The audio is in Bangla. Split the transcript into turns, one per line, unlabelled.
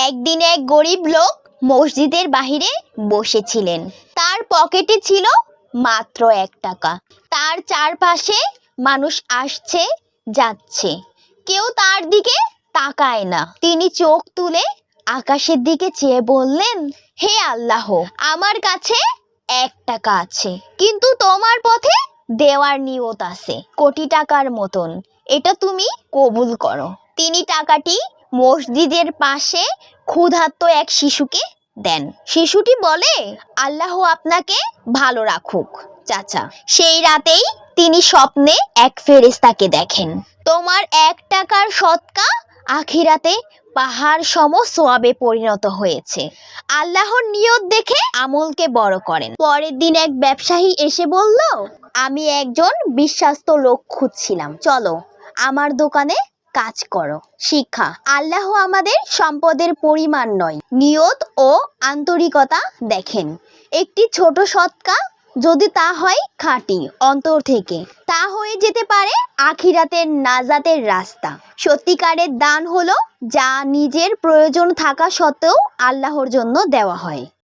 একদিন এক গরিব লোক মসজিদের বাহিরে বসেছিলেন। তার পকেটে ছিল মাত্র 1 টাকা। তার চারপাশে মানুষ আসছে যাচ্ছে, কেউ তার দিকে তাকায় না। তিনি চোখ তুলে আকাশের দিকে চেয়ে বললেন, হে আল্লাহ, আমার কাছে 1 টাকা আছে, কিন্তু তোমার পথে দেওয়ার নিয়ত আছে কোটি টাকার মতন, এটা তুমি কবুল করো। তিনি টাকাটি মসজিদের পাশে ক্ষুধার্ত এক শিশুকে দেন। শিশুটি বলে, আল্লাহ আপনাকে ভালো রাখুক চাচা। সেই রাতেই তিনি স্বপ্নে এক ফেরেশতাকে দেখেন। তোমার 1 টাকার সদকা আখিরাতে পাহাড় সম সওয়াবে পরিণত হয়েছে। আল্লাহর নিয়ত দেখে আমলকে বড় করেন। পরের দিন এক ব্যবসায়ী এসে বলল, আমি একজন বিশ্বস্ত লোক খুঁজছিলাম, চলো আমার দোকানে কাজ করো। শিক্ষা: আল্লাহ আমাদের সম্পদের পরিমাণ নয়, নিয়ত ও আন্তরিকতা দেখেন। একটি ছোট সদকা যদি তা হয় খাঁটি অন্তর থেকে, তা হয়ে যেতে পারে আখিরাতের নাজাতের রাস্তা। সত্যিকারের দান হলো যা নিজের প্রয়োজন থাকা সত্ত্বেও আল্লাহর জন্য দেওয়া হয়।